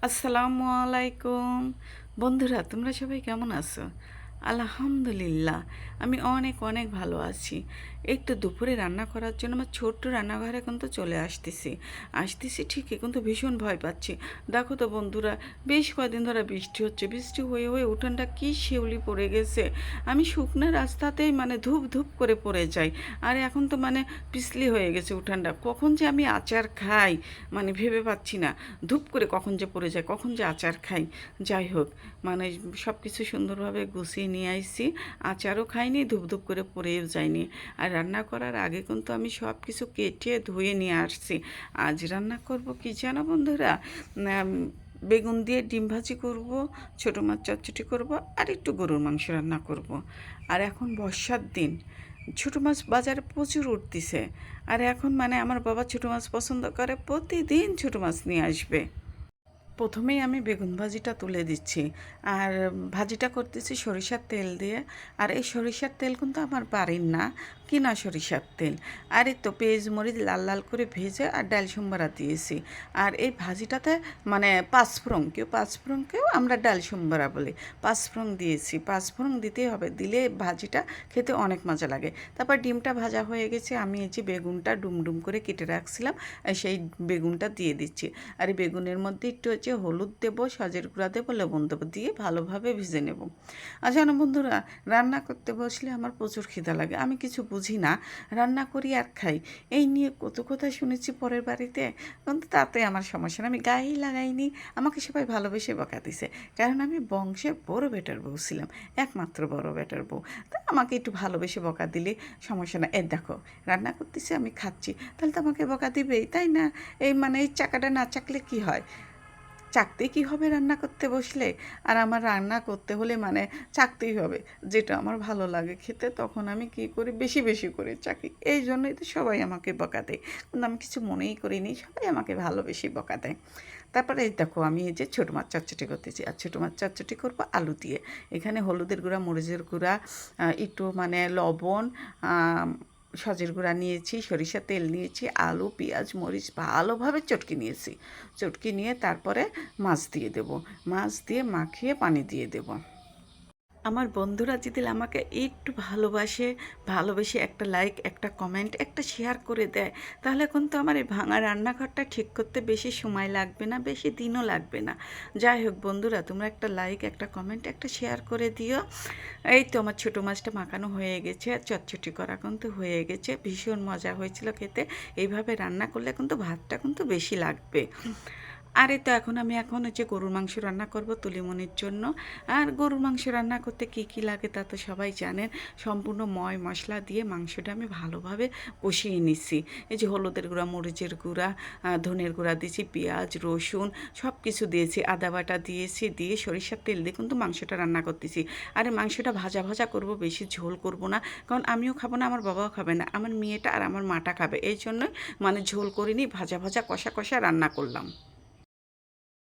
আসসালামু আলাইকুম। বন্ধুরা, তোমরা সবাই কেমন আছো? আলহামদুলিল্লাহ, আমি অনেক অনেক ভালো আছি। এই তো দুপুরে রান্না করার জন্য আমার ছোট্ট রান্নাঘরে কিন্তু চলে আসতেছি ঠিকই, কিন্তু ভীষণ ভয় পাচ্ছি। দেখো তো বন্ধুরা, বেশ কয়েকদিন ধরে বৃষ্টি হচ্ছে, বৃষ্টি হয়ে হয়ে উঠানটা কি শিউলি পড়ে গেছে। আমি শুকনো রাস্তাতেই মানে ধূপ ধূপ করে পড়ে যাই। আর এখন তো মানে পিছলি হয়ে গেছে উঠানটা, কখন যে আমি আচার খাই মানে ভেবে পাচ্ছি না। ধূপ করে কখন যে পড়ে যায়, কখন যে আচার খাই। যাই হোক, মানে সব কিছু সুন্দরভাবে গুছিয়ে নিয়ে আইছি। আচারও খাইনি, ধূপ ধূপ করে পড়েও যায়নি। আর রান্না করার আগে কিন্তু আমি সব কিছু কেটে ধুয়ে নিয়ে আসছি। আজ রান্না করব কি জানো বন্ধুরা, বেগুন দিয়ে ডিম ভাজি করব, ছোটো মাছ চচ্চড়ি করব, আর একটু গরুর মাংস রান্না করব। আর এখন বর্ষার দিন, ছোটো মাছ বাজারে প্রচুর উঠতিছে। আর এখন মানে আমার বাবা ছোটো মাছ পছন্দ করে, প্রতিদিন ছোটো মাছ নিয়ে আসবে। প্রথমেই আমি বেগুন ভাজিটা তুলে দিচ্ছি। আর ভাজিটা করতেছি সরিষার তেল দিয়ে। আর এই সরিষার তেল কিন্তু আমার বাড়ির না, কিনা সরিষার তেল। আর এই তো পেঁয়াজ মরিচ লাল লাল করে ভেজে আর ডাল সম্বরা দিয়েছি। আর এই ভাজিটাতে মানে পাঁচফোড়ন, পাঁচফোড়নকেও আমরা ডাল সম্বরা বলি, পাঁচফোড়ন দিয়েছি। পাঁচফোড়ন দিতেই হবে, দিলে ভাজিটা খেতে অনেক মজা লাগে। তারপর ডিমটা ভাজা হয়ে গেছে, আমি এই যে বেগুনটা ডুম ডুম করে কেটে রাখছিলাম, সেই বেগুনটা দিয়ে দিচ্ছি। আর এই বেগুনের মধ্যে একটু হচ্ছে হলুদ দেবো, সজের গুঁড়া দেবো, লবণ দেবো, দিয়ে ভালোভাবে ভেজে নেব। আর জানো বন্ধুরা, রান্না করতে বসলে আমার প্রচুর খিদা লাগে, আমি কিছু বুঝি না, রান্না করি আর খাই। এই নিয়ে কত কথা শুনেছি পরের বাড়িতে, কিন্তু তাতে আমার সমস্যা না, আমি গায়েই লাগাইনি। আমাকে সবাই ভালোবেসে বকা দিছে, কারণ আমি বংশের বড় বেটার বউ ছিলাম, একমাত্র বড় বেটার বউ। তা আমাকে একটু ভালোবেসে বকা দিলে সমস্যা না। দেখো, রান্না করতেছি, আমি খাচ্ছি, তাহলে তো আমাকে বকা দিবেই, তাই না? এই মানে এই চাকাটা না চাকলে কি হয়? চাকতে কি হবে রান্না করতে বসলে? আর আমার রান্না করতে হলে মানে চাকতেই হবে, যেটা আমার ভালো লাগে খেতে, তখন আমি কী করি, বেশি বেশি করে চাকি। এই জন্যই তো সবাই আমাকে বকা দেয়, কিন্তু আমি কিছু মনেই করিনি, সবাই আমাকে ভালোবেসে বকা দেয়। তারপরে এই দেখো, আমি এই যে ছোটো মাছ চচ্চড়ি করতেছি, আর ছোটো মাছ চচ্চড়ি করবো আলু দিয়ে। এখানে হলুদের গুঁড়া, মরিচের গুঁড়া, একটু মানে লবণ, সজের গুঁড়া নিয়েছি, সরিষার তেল নিয়েছি, আলু পেঁয়াজ মরিচ ভালোভাবে চটকে নিয়েছি। চটকে নিয়ে তারপরে মাছ দিয়ে দেব, মাছ দিয়ে মাখিয়ে পানি দিয়ে দেব। আমার বন্ধুরা যদি আমাকে একটু ভালোবেসে একটা লাইক, একটা কমেন্ট, একটা শেয়ার করে দেয়, তাহলে কিন্তু আমার এই ভাঙা রান্নাঘরটা ঠিক করতে বেশি সময় লাগবে না, বেশি দিনও লাগবে না। যাই হোক বন্ধুরা, তোমরা একটা লাইক, একটা কমেন্ট, একটা শেয়ার করে দিও। এই তো আমার ছোটো মাছটা মাখানো হয়ে গেছে, আর চটচটি করা কিন্তু হয়ে গেছে, ভীষণ মজা হয়েছিল খেতে। এইভাবে রান্না করলে কিন্তু ভাতটা কিন্তু বেশি লাগবে। আর এই তো এখন হচ্ছে গরুর মাংস রান্না করব তুলিমনির জন্য। আর গরুর মাংস রান্না করতে কী কী লাগে তা তো সবাই জানেন। সম্পূর্ণ মশলা দিয়ে মাংসটা আমি ভালোভাবে কষিয়ে নিচ্ছি। এই যে হলুদের গুঁড়া, মরিচের গুঁড়া, ধনের গুঁড়া দিয়েছি, পেঁয়াজ রসুন সব কিছু দিয়েছি, আদা বাটা দিয়েছি, দিয়ে সরিষার তেল দিয়ে কিন্তু মাংসটা রান্না করতেছি। আর এই মাংসটা ভাজা ভাজা করব, বেশি ঝোল করব না, কারণ আমিও খাবো না, আমার বাবাও খাবে না, আমার মেয়েটা আর আমার মাটা খাবে, এই জন্যই মানে ঝোল করিনি, ভাজা ভাজা কষা কষা রান্না করলাম।